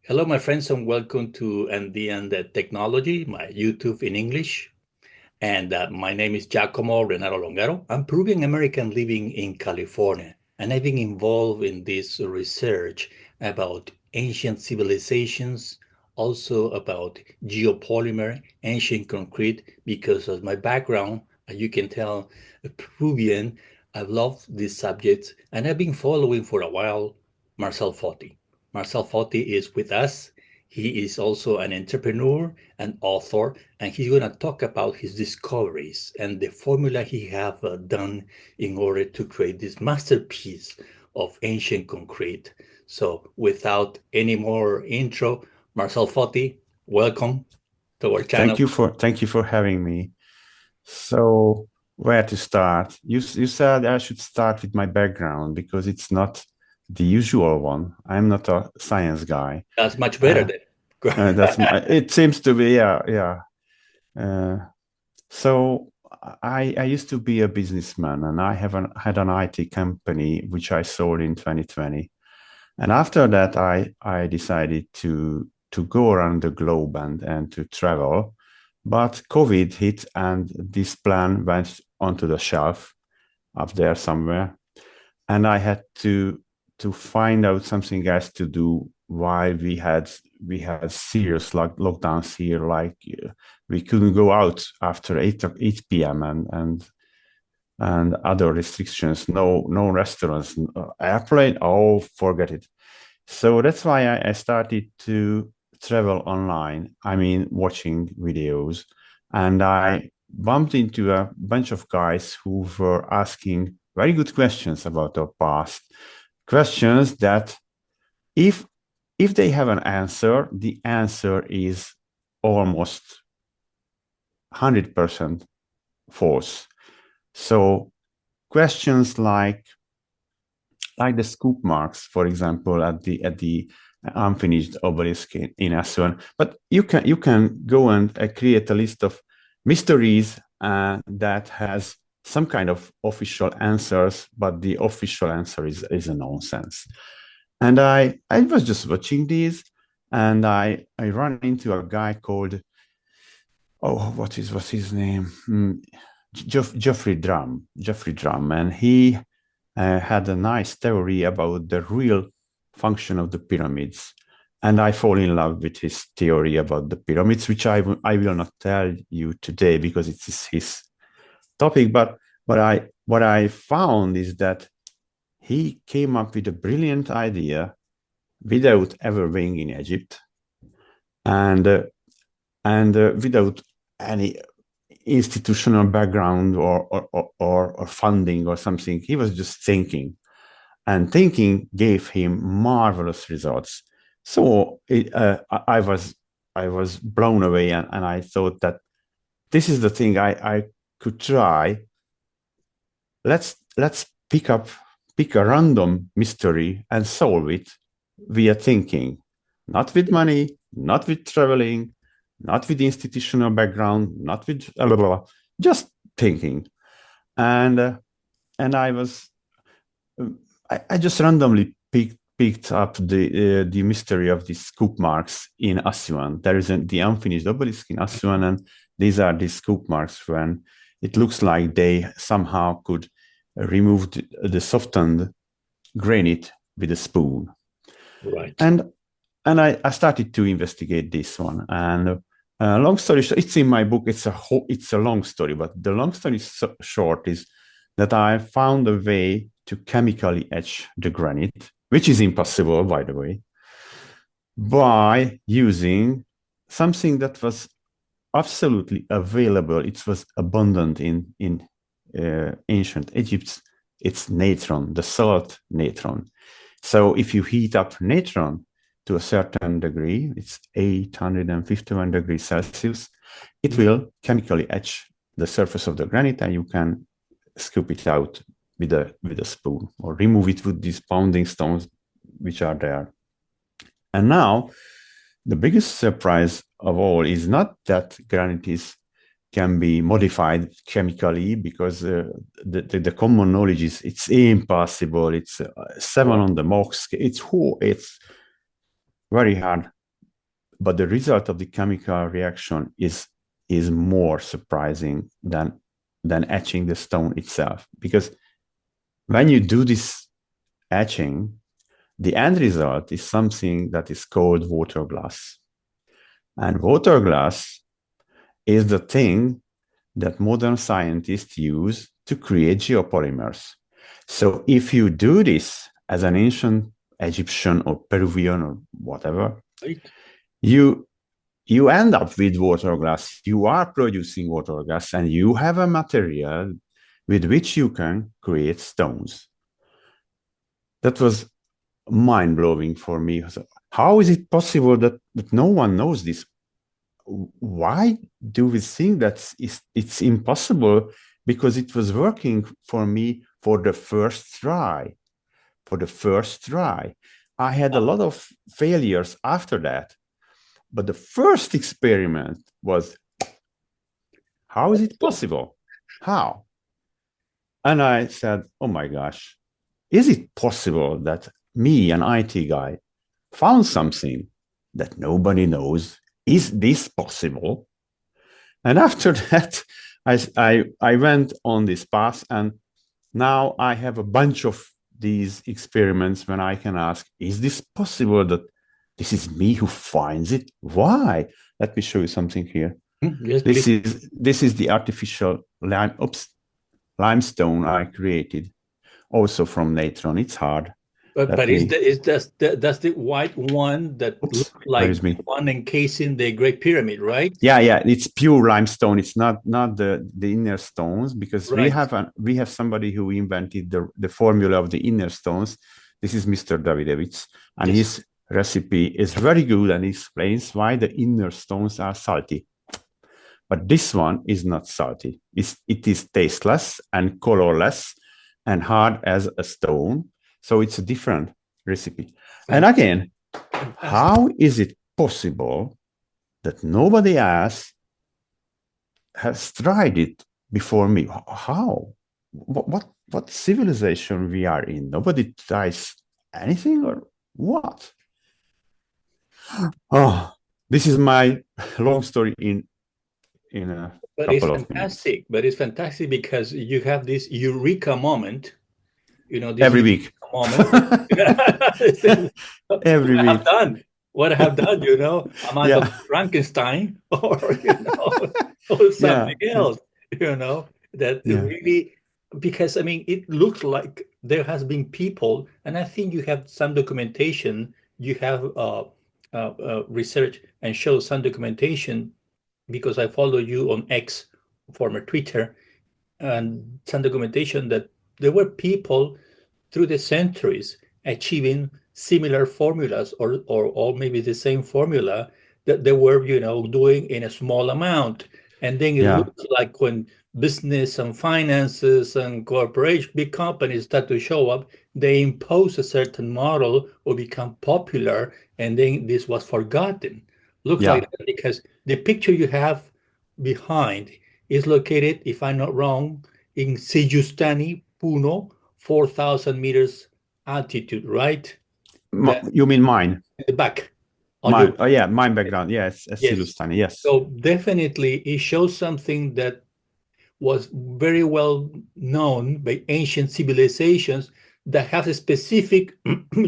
Hello, my friends, and welcome to and Technology, my YouTube in English. And my name is Giacomo R Longato. I'm Peruvian American living in California, and I've been involved in this research about ancient civilizations, also about geopolymer, ancient concrete, because of my background, as you can tell, a Peruvian, I've loved these subjects, and I've been following for a while Marcell Foti. Marcell Foti is with us. He is also an entrepreneur, an author, and he's going to talk about his discoveries and the formula he have done in order to create this masterpiece of ancient concrete. So without any more intro, Marcell Foti, welcome to our channel. Thank you for having me. So where to start? You said I should start with my background because it's not the usual one. I'm not a science guy. That's much better then. It seems to be, yeah. So I used to be a businessman, and I had an IT company which I sold in 2020. And after that, I decided to go around the globe and to travel. But COVID hit, and this plan went onto the shelf up there somewhere. And I had to find out something else to do while we had serious lockdowns here. Like we couldn't go out after 8 p.m. and other restrictions. No restaurants, airplane. Oh, forget it. So that's why I started to travel online. I mean, watching videos, and I bumped into a bunch of guys who were asking very good questions about our past. Questions that if they have an answer, the answer is almost 100% false. So questions like the scoop marks, for example, at the unfinished obelisk in Aswan. But you can go and create a list of mysteries that has some kind of official answers, but the official answer is a nonsense. And I was just watching these, and I ran into a guy called, what's his name? Geoffrey Drum, and he had a nice theory about the real function of the pyramids. And I fall in love with his theory about the pyramids, which I will not tell you today because it's his topic. But what I found is that he came up with a brilliant idea without ever being in Egypt, and without any institutional background or funding or something. He was just thinking, and thinking gave him marvelous results. So I was blown away, and I thought that this is the thing I could try. Let's pick a random mystery and solve it via thinking, not with money, not with traveling, not with institutional background, not with blah, blah, blah, just thinking. And I just randomly picked up the mystery of these scoop marks in Aswan. There is the unfinished obelisk in Aswan, and these are the scoop marks when it looks like they somehow could remove the softened granite with a spoon. Right. And I started to investigate this one. And long story short, it's in my book. It's a long story, but the long story short is that I found a way to chemically etch the granite, which is impossible, by the way, by using something that was absolutely available. It was abundant in ancient Egypt. It's natron, the salt natron. So if you heat up natron to a certain degree, it's 851 degrees Celsius, it will chemically etch the surface of the granite, and you can scoop it out with a spoon or remove it with these pounding stones which are there. And now the biggest surprise of all is not that granite is can be modified chemically, because the common knowledge is it's impossible. It's 7 on the Mach scale. It's very hard. But the result of the chemical reaction is more surprising than etching the stone itself. Because when you do this etching, the end result is something that is called water glass. And water glass is the thing that modern scientists use to create geopolymers. So if you do this as an ancient Egyptian or Peruvian or whatever, Right. you end up with water glass. You are producing water glass, and you have a material with which you can create stones. That was mind-blowing for me. How is it possible that no one knows this? Why do we think that it's impossible? Because it was working for me for the first try. I had a lot of failures after that. But the first experiment was, how is it possible? How? And I said, oh my gosh, is it possible that me, an IT guy, found something that nobody knows? Is this possible? And after that, I went on this path, and now I have a bunch of these experiments when I can ask, is this possible that this is me who finds it? Why? Let me show you something here. Yes, This please. is the artificial limestone I created, also from Natron. It's hard. But Let me. that's the white one that Oops, looks where like is me? the one encasing the Great Pyramid, right? Yeah. It's pure limestone. It's not the inner stones, because Right. we have somebody who invented the formula of the inner stones. This is Mr. Davidovich, and Yes. his recipe is very good and explains why the inner stones are salty. But this one is not salty. It is tasteless and colorless and hard as a stone. So it's a different recipe. And again, Fantastic. how is it possible that nobody else has tried it before me? How? What civilization we are in? Nobody tries anything, or what? Oh, this is my long story in a But it's couple of minutes. fantastic. But it's fantastic because you have this Eureka moment. This Every Eureka week. moment. Every What I have week. done. What I have done, am I Yeah. Dr. Frankenstein or or Yeah. something else, that Yeah. really, because I mean it looks like there has been people, and I think you have some documentation, you have research and show some documentation because I follow you on X, former Twitter, and some documentation that there were people through the centuries achieving similar formulas or maybe the same formula that they were doing in a small amount, and then it Yeah. looks like when business and finances and corporation big companies start to show up, they impose a certain model or become popular, and then this was forgotten. Looks like Yeah. that because the picture you have behind is located, if I'm not wrong, in Sejustani, Puno, 4,000 meters altitude, right? That You mean mine? the back on your Mine. Oh, yeah. Mine background. Yes. yes. Silustani. Yes. So definitely it shows something that was very well known by ancient civilizations that have specific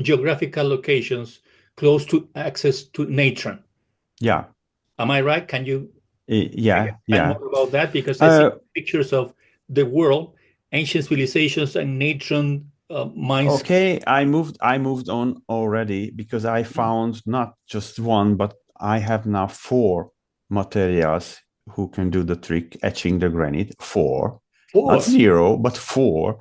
geographical locations close to access to nature. Yeah. Am I right? Can you Yeah. and Yeah. more about that? Because I see Uh, pictures of the world, ancient civilizations and nature minds. okay. I moved on already, because I found not just one, but I have now 4 materials who can do the trick etching the granite. 4, not Four. 0, but 4.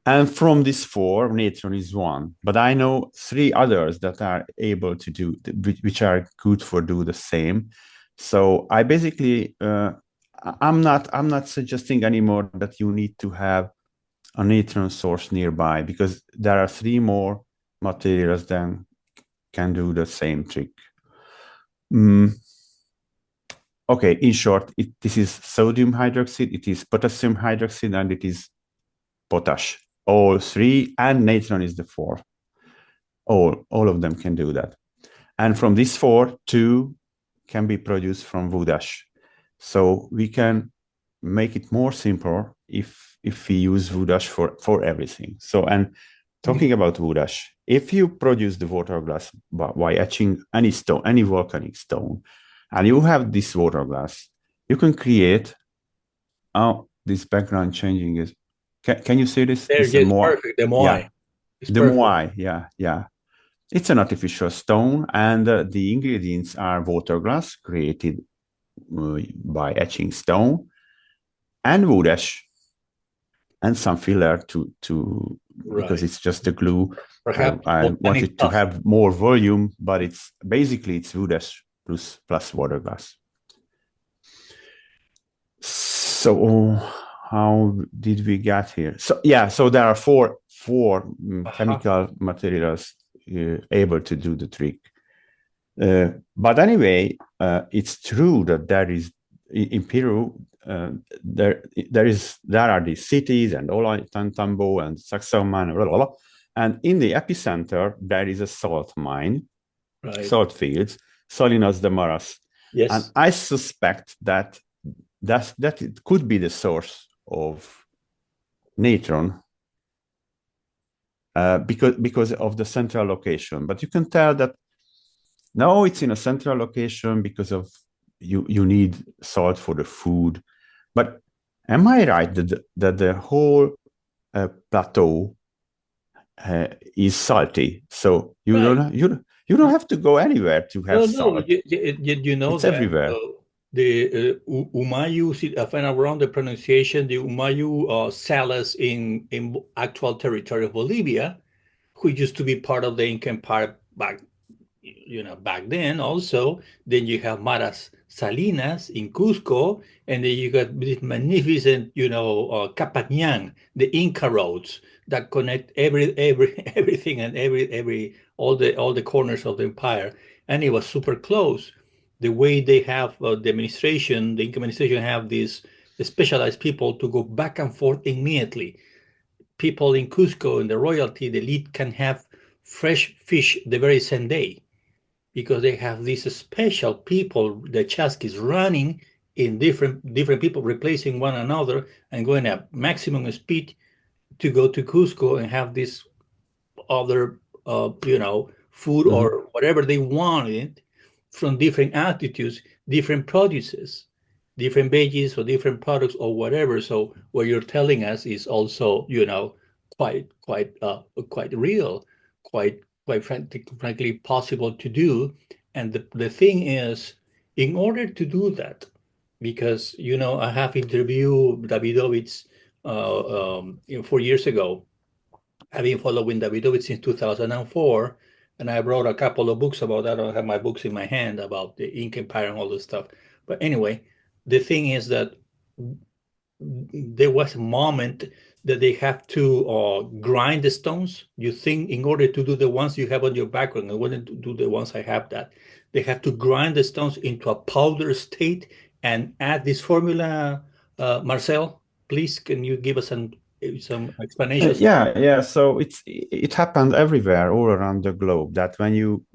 And from these 4, Natron is one. But I know 3 others that are able to do, which are good for do the same. So I basically, I'm not suggesting anymore that you need to have a Natron source nearby, because there are 3 more materials that can do the same trick. Mm. okay, in short, this is sodium hydroxide, it is potassium hydroxide, and it is potash. All three, and natron is the fourth. All of them can do that. And from these four, two can be produced from wood ash. So we can make it more simple if we use wood ash for everything. So, and talking about wood ash, if you produce the water glass by etching any stone, any volcanic stone, and you have this water glass, you can create, this background changing is, can you see this? There, It's a yes, moai. perfect. The Yeah, moai. It's the perfect. moai, yeah. It's an artificial stone, and the ingredients are water glass created by etching stone and wood ash and some filler to because Right. it's just the glue. Perhaps I volcanic wanted to stuff. have more volume, but it's wood ash plus water glass. So how did we get here? So yeah, so there are four chemical materials able to do the trick. But anyway, it's true that there is in Peru there are these cities and Ollantaytambo and Sacsayhuaman, blah, blah, blah. And in the epicenter there is a salt mine, Right. salt fields, Salinas de Maras, Yes. and I suspect that it could be the source of natron. Because of the central location, but you can tell that no, it's in a central location because of you need salt for the food. But am I right that the whole plateau is salty? So Right. you don't have to go anywhere to have No. salt. You know It's that everywhere. the Umayu, if I'm wrong the pronunciation, the Umayu salas in actual territory of Bolivia, who used to be part of the Inca Empire back then also. Then you have Maras Salinas in Cusco, and then you got this magnificent, Capatñan, the Inca roads that connect everything and every all the corners of the empire, and it was super close. The way they have the Inca administration have these specialized people to go back and forth immediately. People in Cusco in the royalty, the elite can have fresh fish the very same day because they have these special people, the chasquis running in different people replacing one another and going at maximum speed to go to Cusco and have this other food Mhm. or whatever they wanted from different altitudes, different produces, different veggies or different products or whatever. So what you're telling us is also quite real, quite frankly possible to do. And the thing is, in order to do that, because I have interviewed Davidovich 4 years ago. I've been following Davidovich since 2004, and I wrote a couple of books about that. I don't have my books in my hand about the Inca Empire and all this stuff. But anyway, the thing is that there was a moment that they have to grind the stones. You think in order to do the ones you have on your background, I wouldn't do the ones I have that. They have to grind the stones into a powder state and add this formula. Marcel, please, can you give us some explanations? Yeah. So it happened everywhere, all around the globe. That when you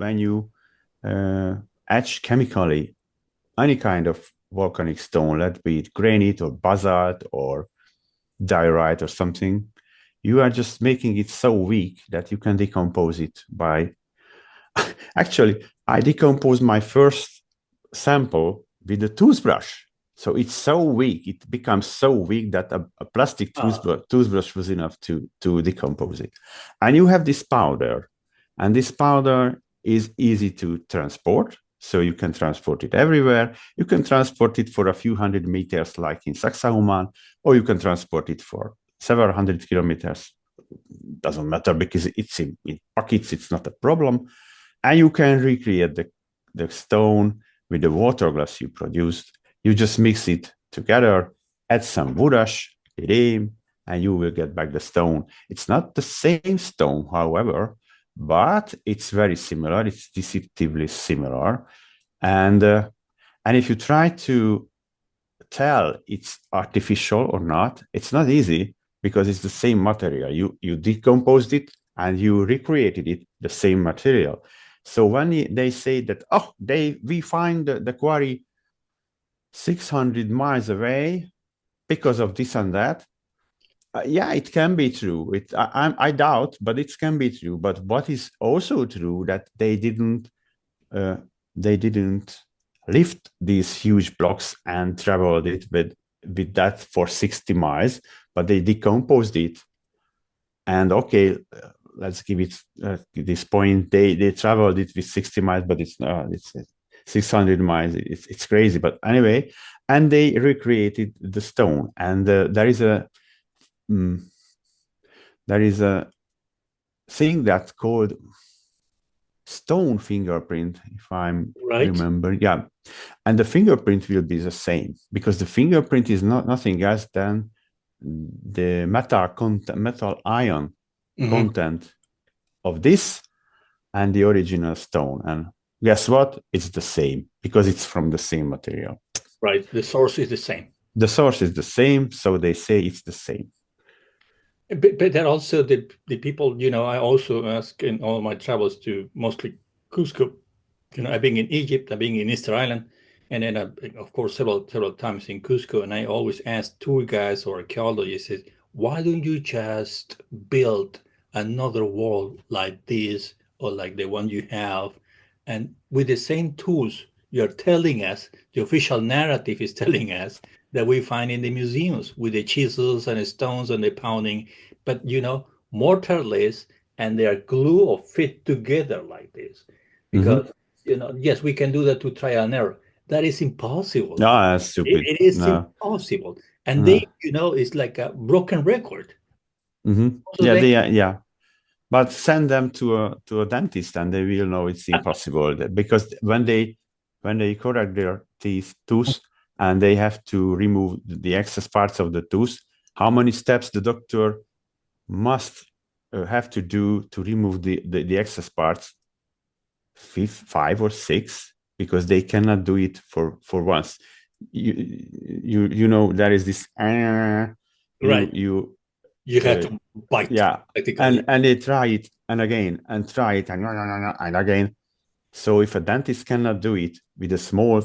etch chemically any kind of volcanic stone, let be it granite or basalt or diorite or something, you are just making it so weak that you can decompose it by. Actually, I decomposed my first sample with a toothbrush. So it's so weak, it becomes so weak that a plastic toothbrush was enough to decompose it. And you have this powder, and this powder is easy to transport. So you can transport it everywhere. You can transport it for a few hundred meters, like in Sacsayhuaman, or you can transport it for several hundred kilometers. Doesn't matter because it's in pockets, it's not a problem. And you can recreate the stone with the water glass you produced. You just mix it together, add some wood ash, and you will get back the stone. It's not the same stone, however, but it's very similar. It's deceptively similar. And And if you try to tell it's artificial or not, it's not easy because it's the same material. You decomposed it and you recreated it, the same material. So when they say that, oh, we find the quarry 600 miles away because of this and that, yeah, it can be true. I doubt, but it can be true. But what is also true that uh, they didn't lift these huge blocks and traveled it with that for 60 miles, but they decomposed it. And okay, let's give it this point. They traveled it with 60 miles, but it's 600 miles. It's crazy. But anyway, and they recreated the stone. And there is a thing that's called stone fingerprint, if I'm remember. Yeah. And the fingerprint will be the same because the fingerprint is nothing else than the metal ion content of this and the original stone. And guess what? It's the same because it's from the same material. Right. The source is the same. The source is the same, so they say it's the same. But that also the people, I also ask in all my travels to mostly Cusco. I've been in Egypt, I've been in Easter Island, and then of course several times in Cusco. And I always ask tour guides or archaeologists, why don't you just build another wall like this or like the one you have, and with the same tools you're telling us, the official narrative is telling us that we find in the museums with the chisels and the stones and the pounding, but mortarless, and they are glue or fit together like this. Because yes, we can do that to trial and error. That is impossible. No, that's stupid. It is impossible. And they, it's like a broken record. Yeah. But send them to a dentist and they will know it's impossible. Because when they correct their tooth and they have to remove the excess parts of the tooth, how many steps the doctor must have to do to remove the excess parts? 5 or 6, because they cannot do it for once. You know, there is this right. You have to bite. Yeah, and they try it and again and try it and again. So if a dentist cannot do it with a small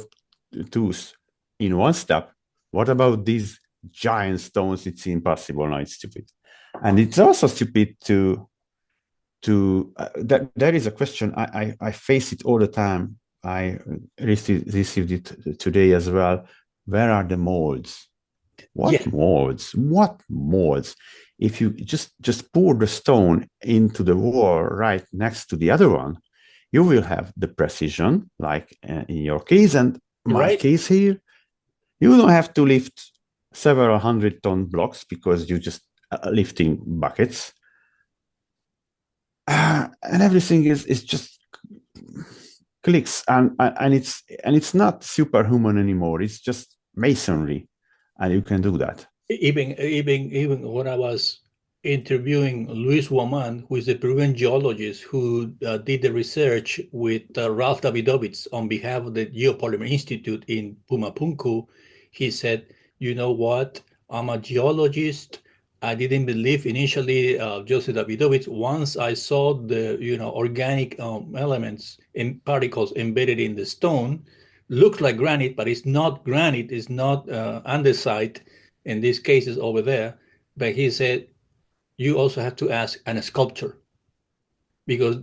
tooth in one step, what about these giant stones? It's impossible. No, it's stupid. And it's also stupid to that is a question I face it all the time. I received it today as well. Where are the molds? What molds? If you just pour the stone into the wall right next to the other one, you will have the precision, like in your case and my case here. You don't have to lift several 100-ton blocks because you just lifting buckets. And everything is just clicks and it's not superhuman anymore. It's just masonry, and you can do that. Even when I was interviewing Luis Woman, who is a Peruvian geologist who did the research with Ralph Davidovich on behalf of the Geopolymer Institute in Pumapunku, he said, you know what, I'm a geologist. I didn't believe initially Joseph Davidovich. Once I saw the organic elements and particles embedded in the stone, looks like granite, but it's not granite. It's not andesite. In these cases over there, but he said you also have to ask a sculptor because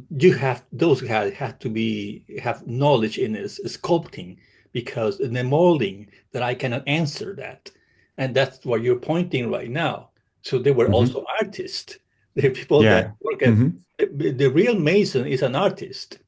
those guys have to have knowledge in this sculpting, because in the molding that I cannot answer that, and that's what you're pointing right now. So they were also artists. The people that work at the real mason is an artist.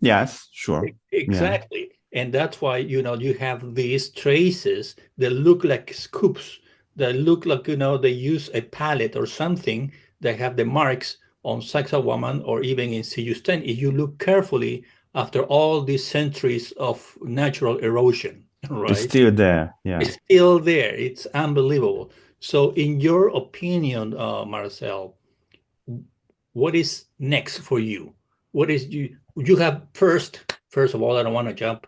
Yes, sure. Exactly. And that's why you have these traces that look like scoops, that look like they use a palette or something that have the marks on Sacsayhuaman or even in Siyustén. If you look carefully after all these centuries of natural erosion, right? It's still there. Yeah. It's still there. It's unbelievable. So in your opinion, Marcell, what is next for you? What is you have first of all, I don't want to jump.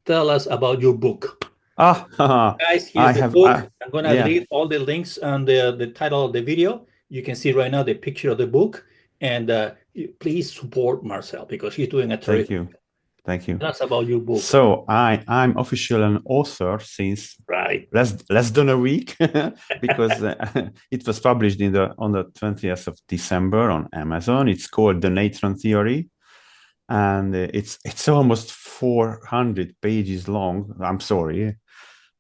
tell us about your book. Ah, Guys, I here's the have, book. I'm gonna yeah, leave all the links on the title of the video. You can see right now the picture of the book, and please support Marcel because he's doing a thank terrific. you. Thank you. Tell us about your book. So I'm official an author since Right. less than a week because it was published on the 20th of December on Amazon. It's called The Natron Theory, and it's almost 400 pages long. I'm sorry,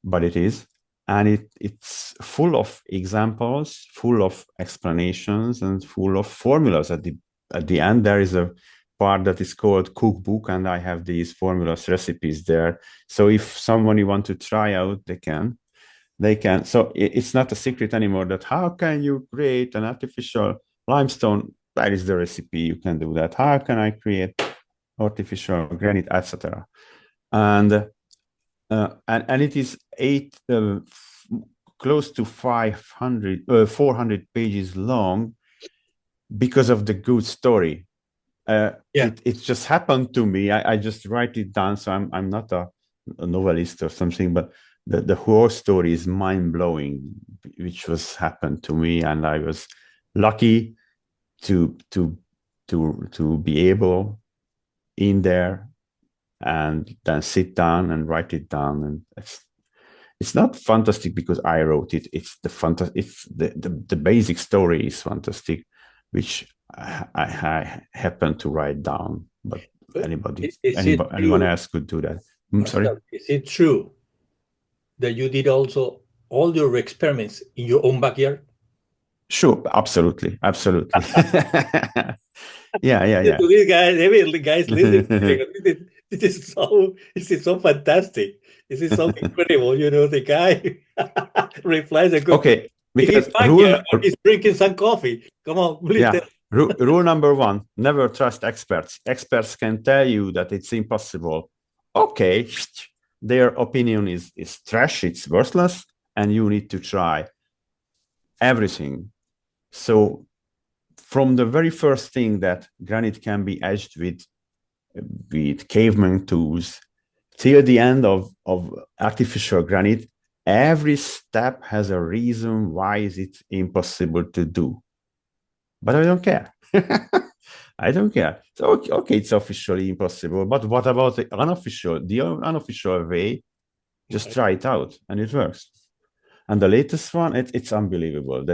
but it is, and it's full of examples, full of explanations, and full of formulas. At the end, there is a part that is called Cookbook, and I have these formulas, recipes there. So if someone want to try out, they can. So it's not a secret anymore that how can you create an artificial limestone? That is the recipe. You can do that. How can I create artificial granite, etc. And it is close to 400 pages long because of the good story. It just happened to me. I just write it down, so I'm not a novelist or something, but the whole story is mind-blowing, which was happened to me, and I was lucky to be able in there and then sit down and write it down. And it's not fantastic because I wrote it. It's the basic story is fantastic, which I happened to write down. But anyone else could do that. Sorry. Is it true that you did also all your experiments in your own backyard? Sure, absolutely. Yeah. To these guys, every guys listening, this is so fantastic. This is so incredible. You know, the guy replies a good. Okay, He's because backyard, he's drinking some coffee. Come on, please. Yeah. Rule number one: never trust experts. Experts can tell you that it's impossible. Okay, their opinion is trash. It's worthless, and you need to try everything. So from the very first thing that granite can be edged with caveman tools till the end of artificial granite, every step has a reason why is it impossible to do. But I don't care. I don't care. So okay, it's officially impossible. But what about the unofficial? The unofficial way, just try it out, and it works. And the latest one, it's unbelievable.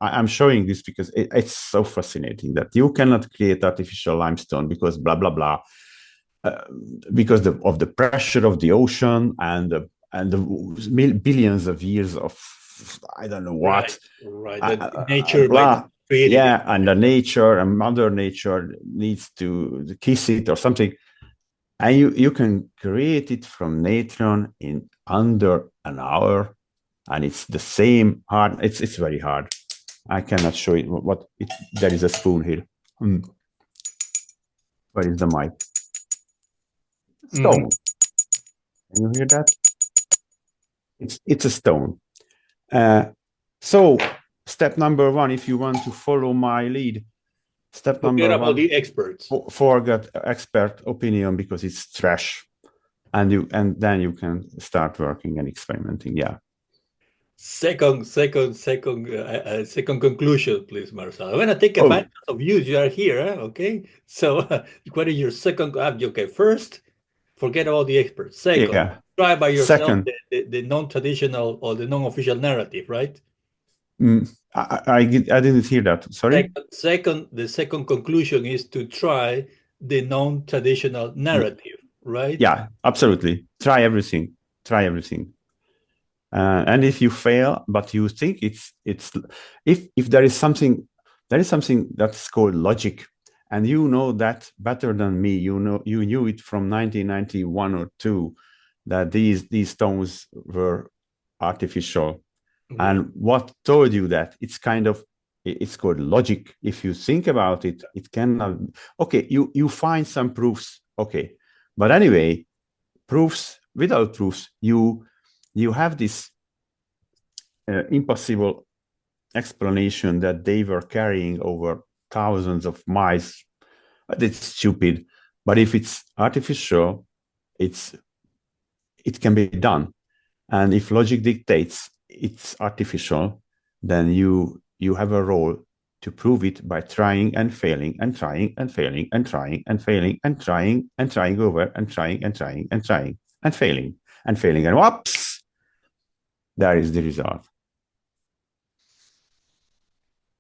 I'm showing this because it's so fascinating that you cannot create artificial limestone because blah blah blah, because of the pressure of the ocean and the billions of years of I don't know what. Right. Nature, blah. Yeah, and the nature and Mother Nature needs to kiss it or something, and you can create it from natron in under an hour. And it's the same hard. It's very hard. I cannot show it. There is a spoon here. Where is the mic? Stone. Can you hear that? It's a stone. So step number one, if you want to follow my lead, step number one. Forget about the experts. Forget expert opinion because it's trash, and then you can start working and experimenting. Yeah. Second conclusion, please, Marcel. I'm going to take advantage of you. You are here, okay? So, what is your second? Okay, first, forget about the experts. Second, try by yourself the non-traditional or the non-official narrative, right? I didn't hear that. Sorry. The second conclusion is to try the non-traditional narrative, right? Yeah, absolutely. Try everything. And if you fail, but you think it's if there is something that's called logic, and you know that better than me, you knew it from 1991 or 2 that these stones were artificial. And what told you that? It's called logic. If you think about it, it cannot. Okay, you find some proofs. Okay, but anyway, without proofs, you have this impossible explanation that they were carrying over thousands of miles. But it's stupid. But if it's artificial, it's it can be done. And if logic dictates it's artificial, then you have a role to prove it by trying and failing and trying and failing and trying and failing and trying and trying over and trying and trying and trying and failing and failing. And whoops, there is the result.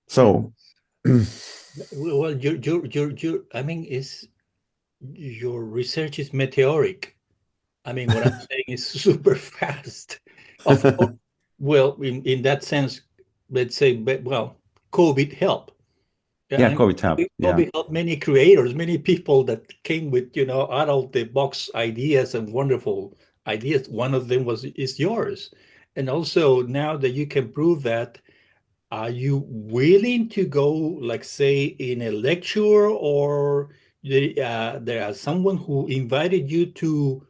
So, well, I mean, your research is meteoric. I mean, what I'm saying is super fast. Of course, well, in that sense, let's say, well, COVID helped. yeah, COVID helped. COVID helped many creators, many people that came with, out of the box ideas and wonderful ideas. One of them is yours. And also now that you can prove that, are you willing to go, like, say, in a lecture, or there are someone who invited you to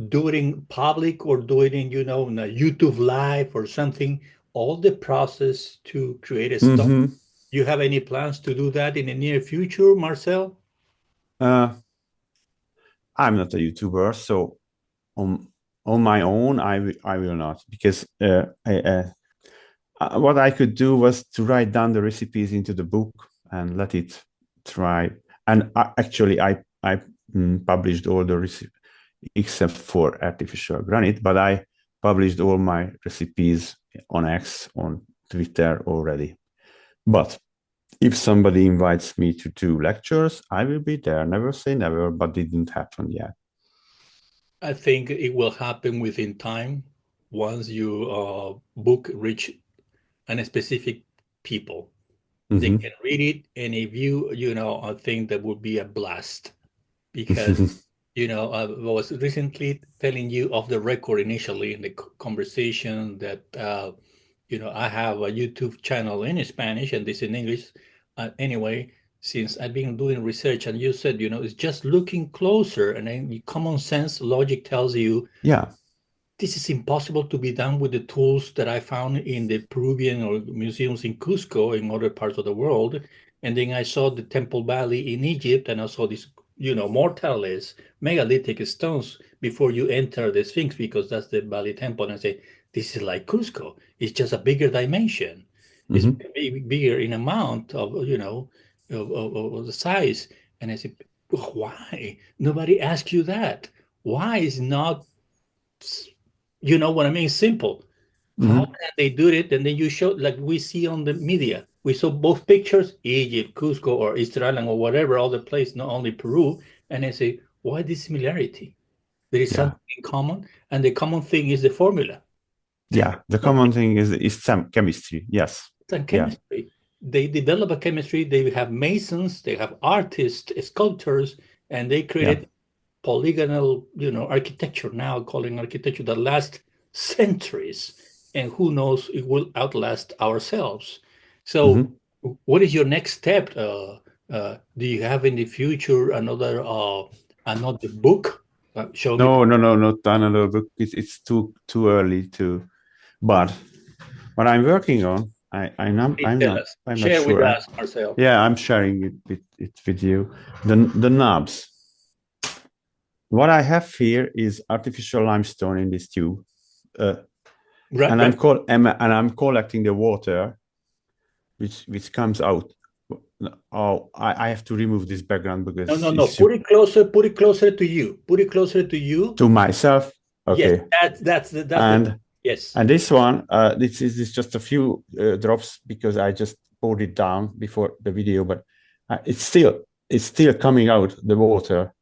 do it in public, or do it in, in a YouTube live or something, all the process to create a stone? You have any plans to do that in the near future, Marcell? I'm not a YouTuber, so on my own, I will not, because what I could do was to write down the recipes into the book and let it try. And actually, I published all the recipes except for artificial granite, but I published all my recipes on X, on Twitter already. But if somebody invites me to do lectures, I will be there. Never say never, but it didn't happen yet. I think it will happen within time, once your book reach a specific people. They can read it, and if I think that would be a blast, because I was recently telling you off the record initially in the conversation that I have a YouTube channel in Spanish and this in English. Anyway, since I've been doing research, and you said, it's just looking closer, and then common sense logic tells you, this is impossible to be done with the tools that I found in the Peruvian or museums in Cusco and other parts of the world. And then I saw the Temple Valley in Egypt, and I saw these, mortales, megalithic stones before you enter the Sphinx, because that's the Valley Temple. And I say, this is like Cusco. It's just a bigger dimension. It's bigger in amount of, of the size. And I said, why? Nobody asked you that. Why is not, you know what I mean? Simple. How can they do it? And then you show, like we see on the media, we saw both pictures, Egypt, Cusco, or Easter Island, or whatever, all the place, not only Peru. And I say, why this similarity? There is something in common, and the common thing is the formula. Yeah, the common thing is some chemistry. Yes. It's chemistry. They develop a chemistry. They have masons, they have artists, sculptors, and they created polygonal, architecture, now calling architecture that lasts centuries. And who knows, it will outlast ourselves. So what is your next step? Do you have in the future another book? Show me. No, not another book. It's too early to. But what I'm working on, I'm not Share sure. with us, Marcell. Yeah, I'm sharing it with you. The knobs. What I have here is artificial limestone in this tube, and I'm collecting the water, which comes out. Oh, I have to remove this background because no. Put it closer to you. Put it closer to you. To myself. Okay. Yes, yes. And this one, this is just a few drops because I just poured it down before the video, but it's still coming out, the water.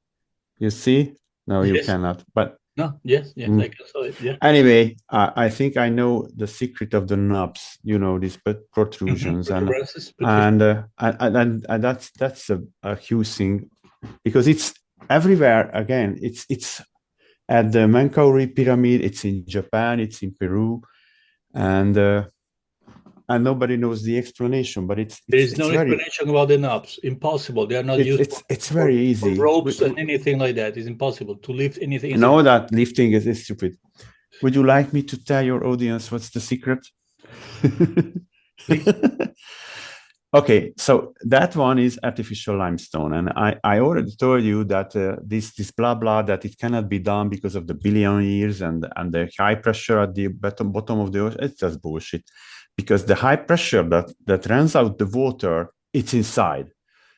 You see? No, you cannot. But no, yes, I can saw it. Yeah. Anyway, I think I know the secret of the knobs. These protrusions, and that's a huge thing, because it's everywhere. Again, it's at the Menkaure pyramid. It's in Japan. It's in Peru, and nobody knows the explanation. But there is no explanation about the knobs. Impossible. They are not used. It's very easy. For ropes and anything like that. It's impossible to lift anything. No, that lifting is stupid. Would you like me to tell your audience what's the secret? Okay, so that one is artificial limestone, and I already told you that this blah blah that it cannot be done because of the billion years and the high pressure at the bottom of the ocean. It's just bullshit, because the high pressure that runs out the water, it's inside.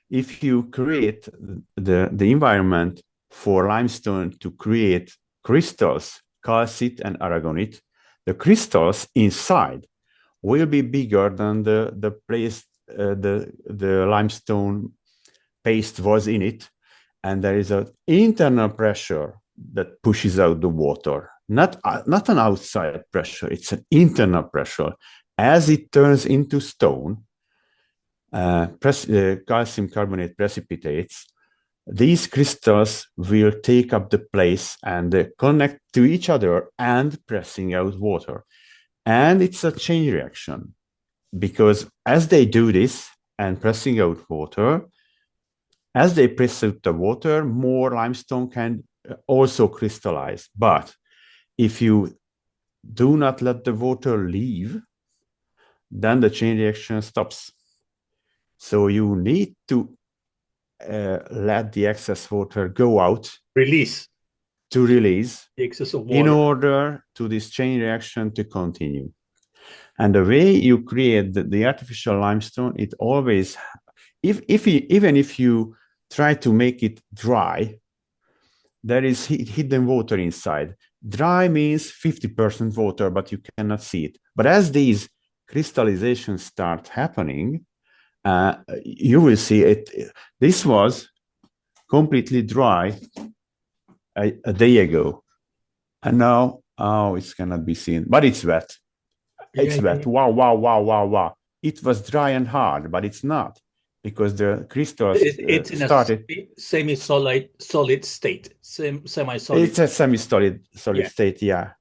If you create the environment for limestone to create crystals, calcite and aragonite, the crystals inside will be bigger than the place the limestone paste was in it, and there is an internal pressure that pushes out the water, not an outside pressure. It's an internal pressure. As it turns into stone, calcium carbonate precipitates, these crystals will take up the place and connect to each other and pressing out water. And it's a chain reaction, because as they do this and pressing out water, as they press out the water, more limestone can also crystallize. But if you do not let the water leave, then the chain reaction stops. So you need to let the excess water go out. Release The excess of water in order to this chain reaction to continue. And the way you create the artificial limestone, it always, even if you try to make it dry, there is hidden water inside. Dry means 50% water, but you cannot see it. But as these crystallizations start happening, you will see it. This was completely dry a day ago, and now, oh, it cannot be seen, but it's wet. It's wet. Wow, wow, wow, wow, wow. It was dry and hard, but it's not, because the crystals it's in started. a semi-solid state, semi-solid. It's a semi-solid state, yeah.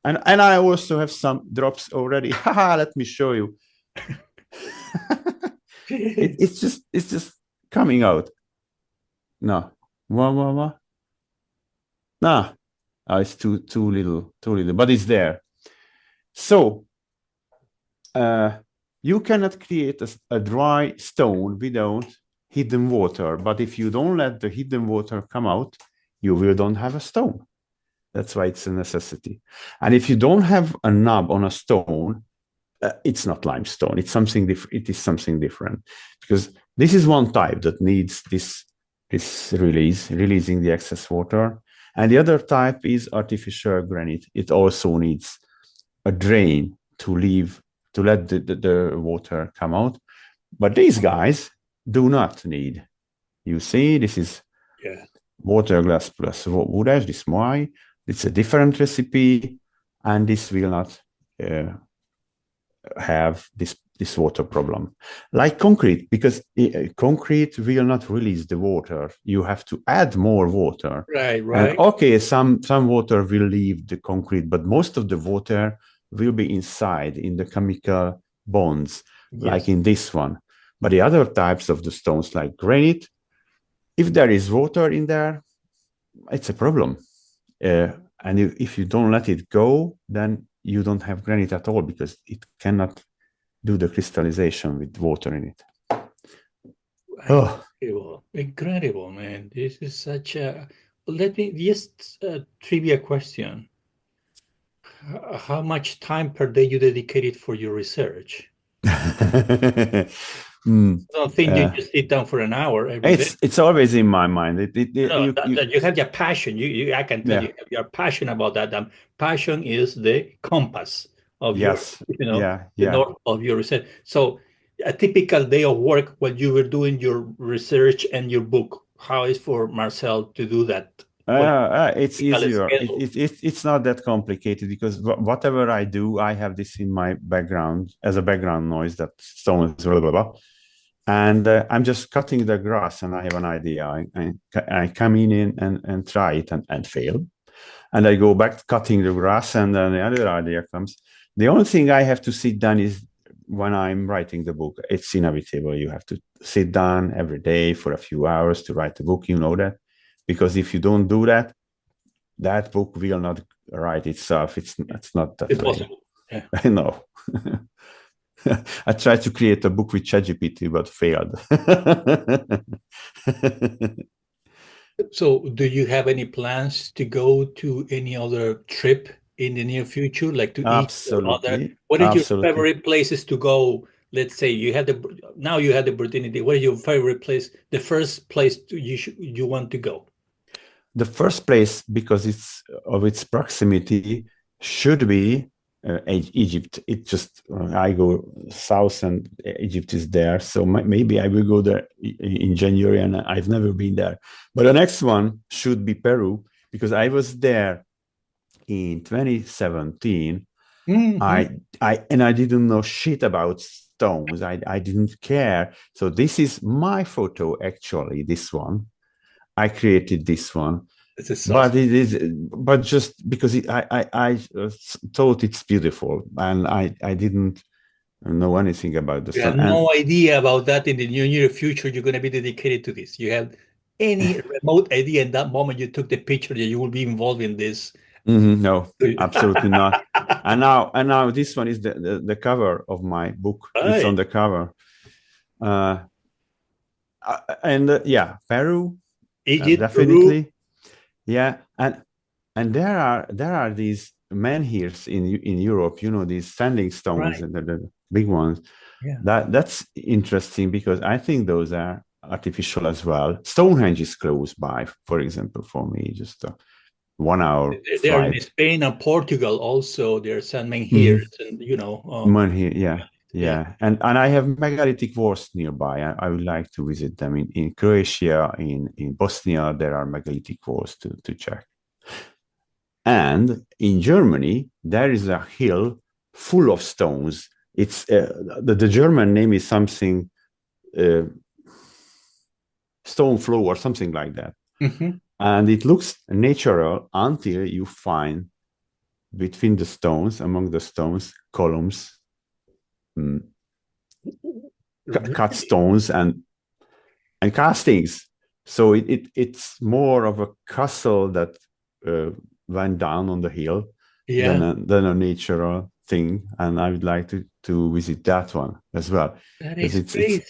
And I also have some drops already. Let me show you. It's just coming out. No, what? Nah, it's too little, but it's there. So you cannot create a dry stone without hidden water. But if you don't let the hidden water come out, you don't have a stone. That's why it's a necessity. And if you don't have a knob on a stone, it's not limestone. It's something different. It is something different, because this is one type that needs this releasing the excess water, and the other type is artificial granite. It also needs a drain to let the water come out. But these guys do not need. You see, this is water glass plus wood ash. This why it's a different recipe, and this will not have this water problem like concrete, because concrete will not release the water. You have to add more water. Right. And okay, some water will leave the concrete, but most of the water will be inside in the chemical bonds, like in this one. But the other types of the stones, like granite, if there is water in there, it's a problem. And if you don't let it go, then you don't have granite at all, because it cannot do the crystallization with water in it. Incredible, man. This is such a... Let me just trivia question. How much time per day you dedicated for your research? I don't think you just sit down for an hour every day. It's always in my mind. You have your passion. I can tell you have your passion about that. Passion is the compass of of your research. So a typical day of work when you were doing your research and your book, how is for Marcell to do that? It's easier. It's not that complicated, because whatever I do, I have this in my background as a background noise, that stone is blah, blah, blah. And I'm just cutting the grass, and I have an idea. I come in and try it and fail. And I go back cutting the grass, and then the other idea comes. The only thing I have to sit down is when I'm writing the book. It's inevitable. You have to sit down every day for a few hours to write the book. You know that. Because if you don't do that, that book will not write itself. It's not that impossible. I know. I tried to create a book with ChatGPT, but failed. So, do you have any plans to go to any other trip in the near future, like to Egypt or other? Absolutely, What is your absolutely. favorite places to go? Let's say you had the now you had the opportunity. What is your favorite place? The first place you want to go? The first place, because it's of its proximity, should be Egypt. It just I go south and Egypt is there, so maybe I will go there in January, and I've never been there. But the next one should be Peru, because I was there in 2017. Hmm. I didn't know shit about stones. I didn't care. So this is my photo, actually. This one I created this one, This is but awesome. it is, but just because I thought it's beautiful, and I didn't know anything about the You stone. have And no idea about that in the near future. You're going to be dedicated to this. You have any remote idea in that moment you took the picture that you will be involved in this? no, absolutely not. And now this one is the cover of my book. It's on Right. the cover. Uh, and yeah, Peru, Egypt, Peru. definitely. Yeah, and there are these menhirs in Europe, these standing stones Right. and the big ones. Yeah. That's interesting, because I think those are artificial as well. Stonehenge is close by, for example, for me, just a 1 hour They are in flight. Spain and Portugal also. There are some Hmm. menhirs and Menhir, yeah, yeah. yeah, and I have megalithic walls nearby. I would like to visit them in Croatia, in Bosnia. There are megalithic walls to check. And in Germany, there is a hill full of stones. It's the German name is something uh, stone flow or something like that. Hmm. And it looks natural until you find between the stones, among the stones, columns, mm, cut Really? stones, and castings. So it's more of a castle that uh, went down on the hill than Yeah, a natural thing. And I would like to visit that one as well, that because is it's crazy.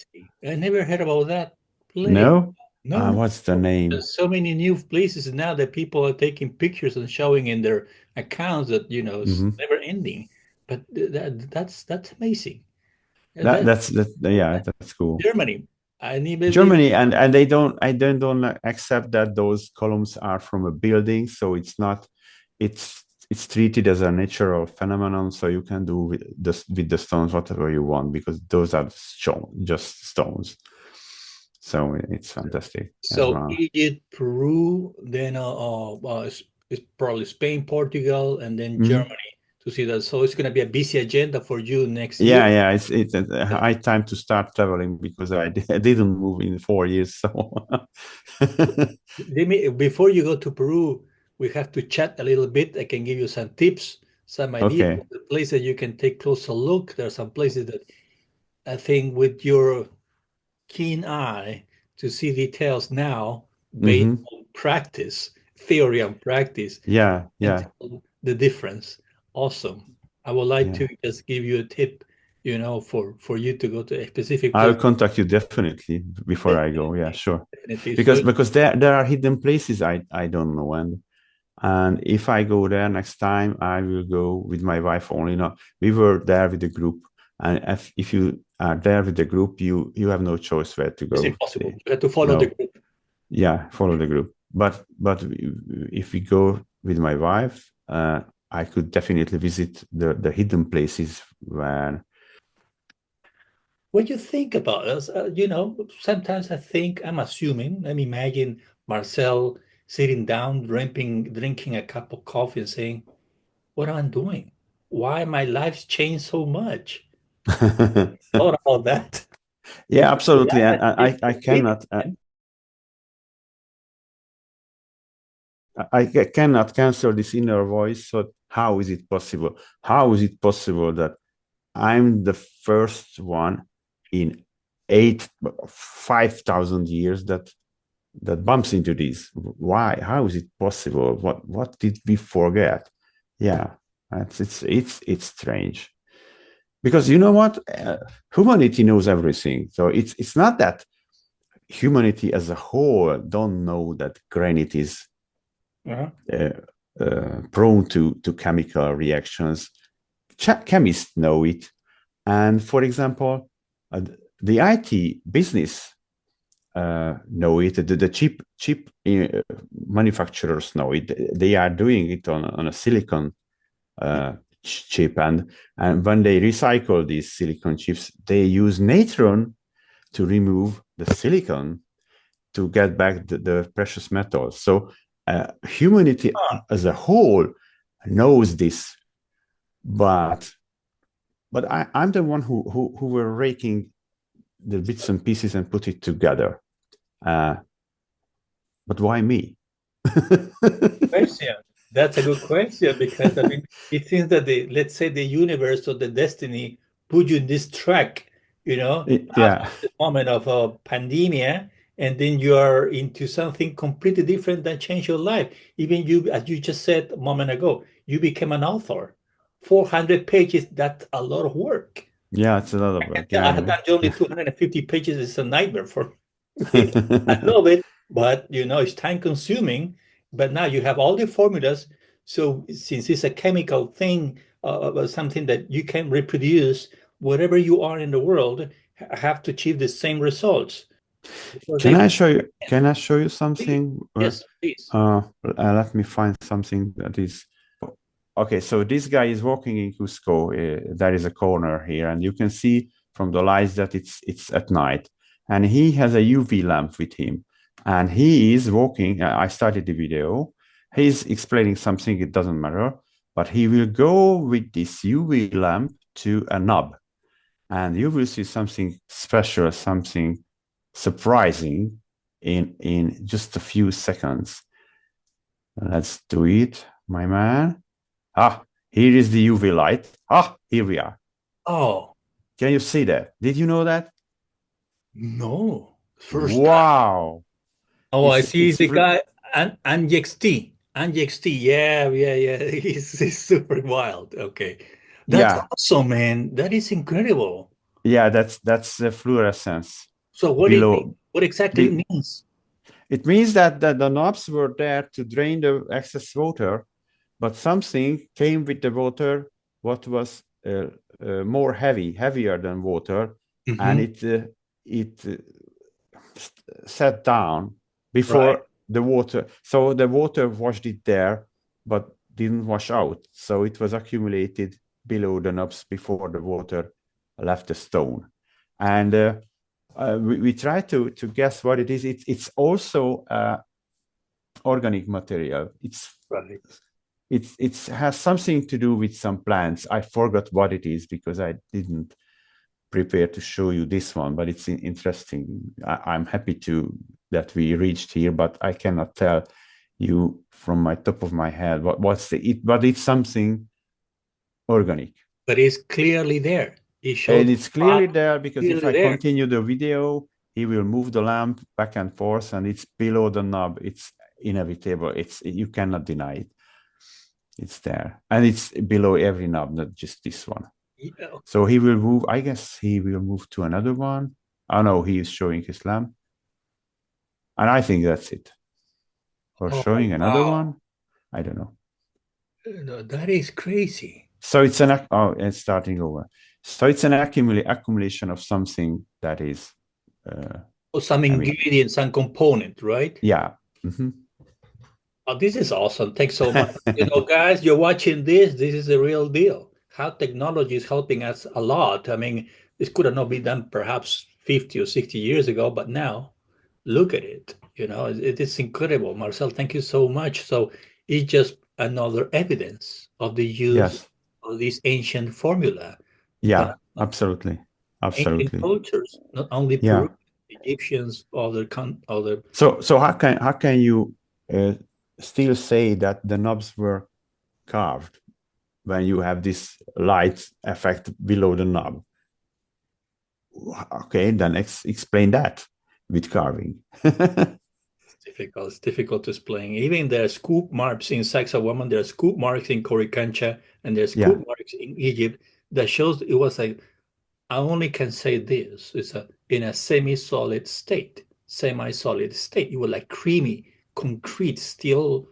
I never heard about that place. no. No, no. What's the name? There's so many new places now that people are taking pictures and showing in their accounts that, it's Hmm. never ending. But that's amazing. That That that's that yeah, that's cool. Germany. I never even Germany, and they don't accept that those columns are from a building, so it's treated as a natural phenomenon. So you can do with the stones whatever you want, because those are just stones. So it's fantastic as so well. Egypt, Peru, then it's probably Spain, Portugal, and then Mhm. Germany to see that. So it's going to be a busy agenda for you next year. Yeah, it's high time to start traveling, because I didn't move in 4 years. So Before you go to Peru, we have to chat a little bit. I can give you some tips, some ideas okay. of the places you can take closer look. There are some places that I think with your keen eye to see details now based Hmm. on practice, theory and practice, and Yeah, tell the difference. Awesome. I would like to yeah. just give you a tip, for you to go to a specific I'll place. contact you definitely before I go. Yeah, Definitely, sure. definitely. Because So because there are hidden places I don't know, and if I go there next time, I will go with my wife only. No, we were there with the group, and if you are there with the group, you have no choice where to it's go. impossible. You have to follow the No, group. yeah, follow the group. But if we go with my wife, I could definitely visit the hidden places where. What do you think about us? Sometimes I'm assuming, let me imagine Marcel sitting down, drinking a cup of coffee and saying, what am I doing? Why my life's changed so much? Thought about that. Yeah, Your absolutely, life and has changed I completely, cannot. man. I cannot cancel this inner voice. So how is it possible? How is it possible that I'm the first one in 5,000 years that bumps into this? Why? How is it possible? What did we forget? Yeah, it's strange. because you know what, humanity knows everything. So it's not that humanity as a whole don't know that granite is prone to chemical reactions. Chemists know it, and for example, the IT business know it. The chip manufacturers know it. They are doing it on a silicon chip, and when they recycle these silicon chips, they use natron to remove the silicon to get back the precious metals. So humanity as a whole knows this, but I'm the one who were raking the bits and pieces and put it together. But why me? Question. That's a good question, because I mean, it seems that let's say the universe or the destiny put you in this track, Yeah. after the moment of a pandemia, and then you are into something completely different that changed your life. Even you, as you just said a moment ago, you became an author. 400 pages, that's a lot of work. Yeah, it's a lot of work. Yeah, I I have know. done only 250 pages. It's a nightmare for me. I love it, but it's time consuming. But now you have all the formulas. So since it's a chemical thing, something that you can reproduce, whatever you are in the world, have to achieve the same results. Can I show you? Can I show you Please. something? Yes, please. Let me find something that is. Okay, so this guy is walking in Cusco. There is a corner here, and you can see from the lights that it's at night. And he has a UV lamp with him, and he is walking. I started the video. He's explaining something. It doesn't matter, but he will go with this UV lamp to a knob, and you will see something special, something surprising in just a few seconds. Let's do it, my man. Here is the UV light. Here we are. Oh, can you see that? Did you know that? no. First time. Wow. Oh, I see the guy, Anjex T. Yeah. He's super wild. Okay. That's Yeah. awesome, man. That is incredible. Yeah, that's the fluorescence So what it mean? below. What exactly it means? It means that the knobs were there to drain the excess water, but something came with the water what was more heavier than water, and it sat down Right. before the water. So the water washed it there, but didn't wash out. So it was accumulated below the knobs before the water left the stone. And we try to guess what it is. It's also organic material. Right. It has something to do with some plants. I forgot what it is because I didn't prepare to show you this one, but it's interesting. I'm happy that we reached here, but I cannot tell you from my top of my head what's but it's something organic. But it's clearly there. It shows, and it's clearly there because if clearly I there. continue the video, he will move the lamp back and forth, and it's below the knob. It's inevitable. You cannot deny it. It's there, and it's below every knob, not just this one. Yeah. So he will move. I guess he will move to another one. Oh no, he is showing his lamp, and I think that's it. Or showing another one. I don't know. No, that is crazy. So it's it's starting over. So it's an accumulation of something that is. Or some ingredient, some component, right? Yeah. Mm-hmm. Oh, this is awesome. Thanks so much. Guys, you're watching this. This is the real deal. How technology is helping us a lot. I mean, this could have not been done perhaps 50 or 60 years ago, but now look at it. It is incredible. Marcel, thank you so much. So it's just another evidence of the use of this ancient formula. Yeah, absolutely. Ancient Absolutely. cultures, not only Yeah. Peru, Egyptians, other. So how can you still say that the knobs were carved when you have this light effect below the knob? Okay, then explain that with carving. It's difficult to explain. Even there are scoop marks in Saxa woman, there are scoop marks in Coricancha, and there are scoop marks in Egypt. that shows it was like, I only can say this, it's in a semi-solid state, semi-solid state. It was like creamy, concrete, still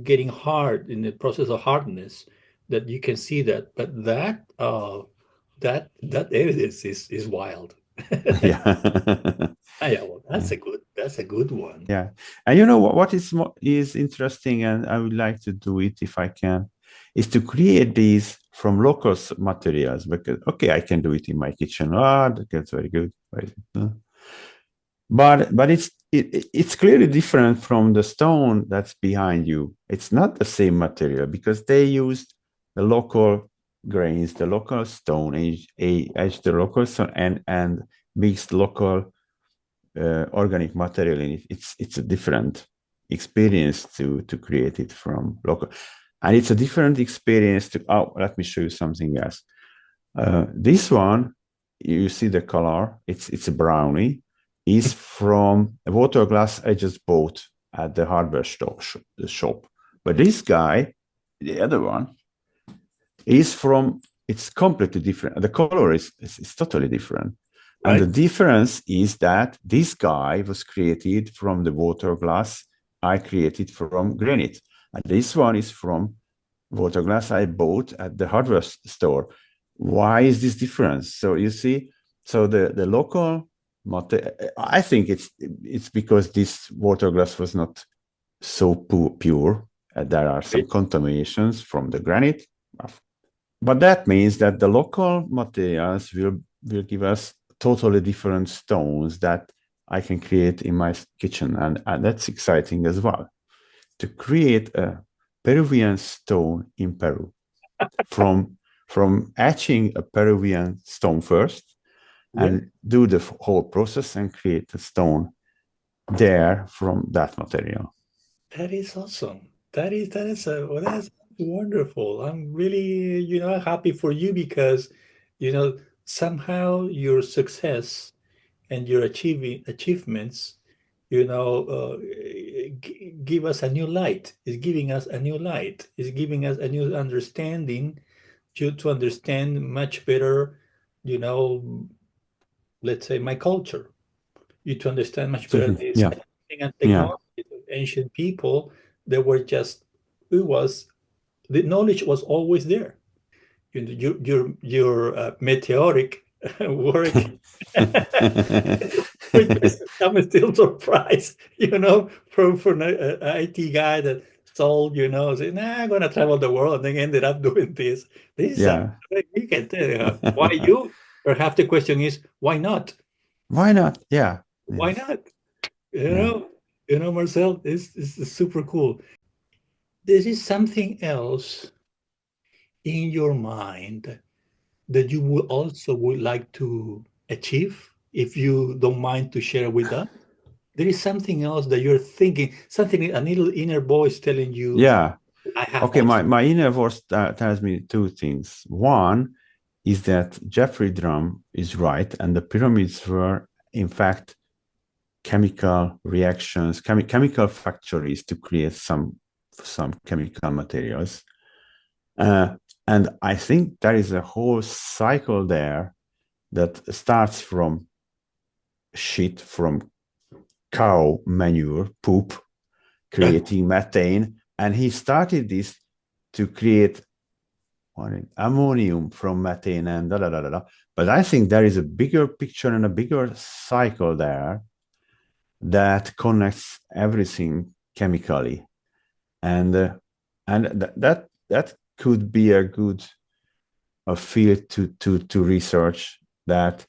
getting hard in the process of hardness. That you can see that, but that evidence is wild. Yeah. Yeah, well, Yeah. That's a good one. Yeah. And you know what is interesting, and I would like to do it if I can, is to create these from local materials, because okay, I can do it in my kitchen. Ah, that's very good. But it's clearly different from the stone that's behind you. It's not the same material because they used the local grains, the local stone age the local stone, and mixed local organic material in it. It's a different experience to create it from local, and it's a different experience to. Oh, let me show you something else. This one, you see the color. It's a brownie. Is from a water glass I just bought at the hardware shop. But this guy, the other one, is from. It's completely different. The color is totally different. And the Right? difference is that this guy was created from the water glass I created from granite. And this one is from water glass I bought at the hardware store. Why is this difference? So you see, so the local, I think it's because this water glass was not so pure. There are some contaminations from the granite, but that means that the local materials will give us totally different stones that I can create in my kitchen, and that's exciting as well. To create a Peruvian stone in Peru from etching a Peruvian stone first Yeah. and do the whole process and create a stone there from that material. That is awesome. Well, that's wonderful. I'm really, happy for you because, somehow your success and your achievements, give us a new light. It's giving us a new light. It's giving us a new understanding to understand much better, you know, let's say my culture. You to understand much better this Yeah, and yeah, technology of ancient people. They were just it was the knowledge was always there. Your meteoric work. I'm still surprised, from an IT guy that sold, saying, nah, I'm gonna travel the world, and then ended up doing this. This is yeah. you can tell why you. Perhaps the question is why not? Why not? Yeah, Why yes, not? You yeah. know, Marcel, this is super cool. This is something else in your mind that you would like to achieve, if you don't mind to share with us? There is something else that you're thinking, something a little inner voice telling you, Yeah. I have Okay, also. my inner voice tells me two things. One is that Jeffrey Drum is right, and the pyramids were, in fact, chemical reactions, chemical factories to create some chemical materials. Uh, and I think there is a whole cycle there that starts from shit, from cow manure, poop, creating methane. And he started this to create ammonium from methane and da da da da. But I think there is a bigger picture and a bigger cycle there that connects everything chemically, and that could be a good field to research, that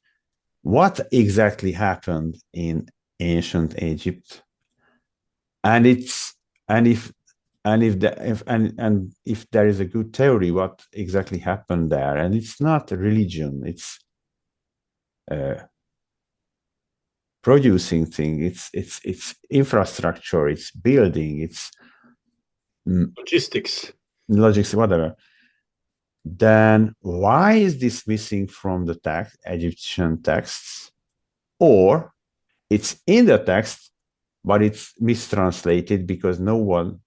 what exactly happened in ancient Egypt, and it's and if there is a good theory what exactly happened there, and it's not a religion, it's uh, producing thing, it's infrastructure, it's building, it's Logistics. logics, whatever. Then why is this missing from the text, Egyptian texts? Or it's in the text, but it's mistranslated because no one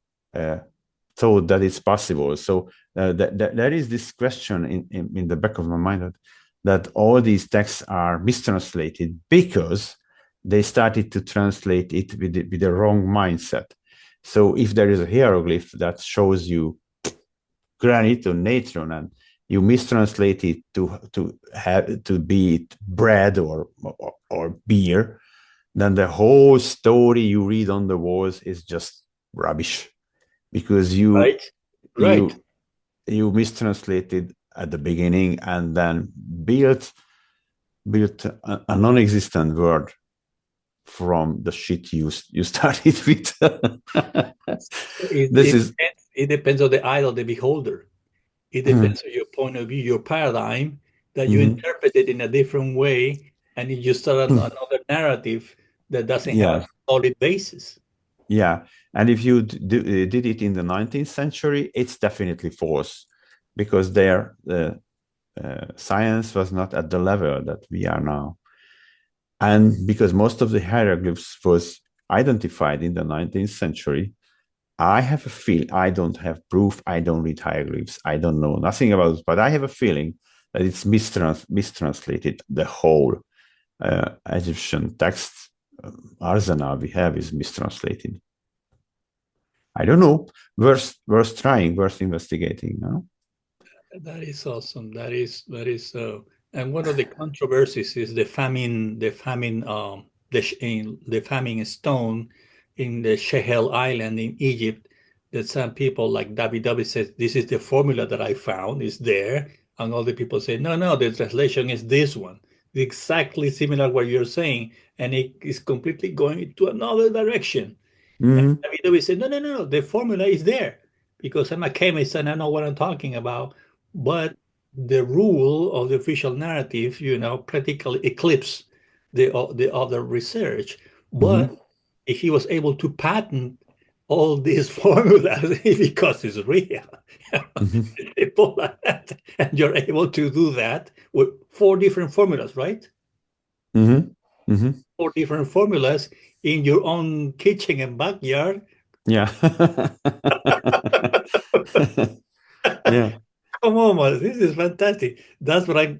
thought that it's possible. So there is this question in the back of my mind that all these texts are mistranslated because they started to translate it with the wrong mindset. So if there is a hieroglyph that shows you granite or natron, and you mistranslate it to be bread or beer, then the whole story you read on the walls is just rubbish, because Right. you mistranslated at the beginning and then built a non-existent word from the shit you started with. It depends on the eye of the beholder. It depends on your point of view, your paradigm, that you interpret it in a different way, and you start another narrative that doesn't have a solid basis. Yeah, and if you did it in the 19th century, it's definitely false, because their science was not at the level that we are now. And because most of the hieroglyphs was identified in the 19th century, I have a feel, I don't have proof, I don't read hieroglyphs, I don't know nothing about it, but I have a feeling that it's mistranslated. The whole Egyptian text arsenal we have is mistranslated. I don't know. Worth trying, worth investigating. No? That is awesome. That is and one of the controversies is the famine stone in the Shehel Island in Egypt. That some people like David says, this is the formula that I found, is there, and other people say, no, the translation is this one, exactly similar what you're saying, and it is completely going to another direction. And David said, no, the formula is there, because I'm a chemist and I know what I'm talking about. But the rule of the official narrative, practically eclipse the other research. But if he was able to patent all these formulas because it's real, people like that, and you're able to do that with 4 different formulas, right? 4 different formulas in your own kitchen and backyard. Yeah. Yeah. Come on, man. This is fantastic. That's what I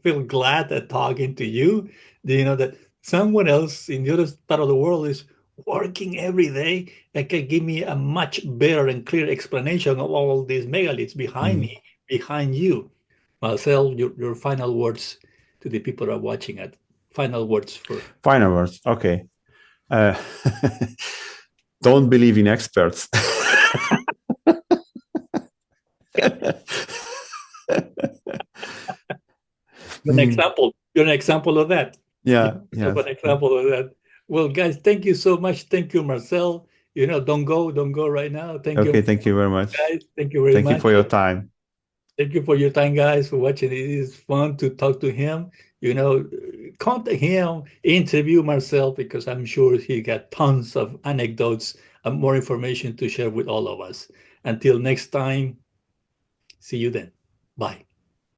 feel glad at talking to you. That someone else in the other part of the world is working every day and can give me a much better and clear explanation of all these megaliths behind me, behind you. Marcell, your final words to the people that are watching it. Final words. Okay. Don't believe in experts. You're an example of that. Yeah. An example of that. Well, guys, thank you so much. Thank you, Marcell. Don't go right now. Thank you. Okay, thank you very much. Guys, thank you very much. Thank you for your time. Thank you for your time, guys, for watching. It is fun to talk to him. Contact him, interview Marcell, because I'm sure he got tons of anecdotes and more information to share with all of us. Until next time, see you then. Bye.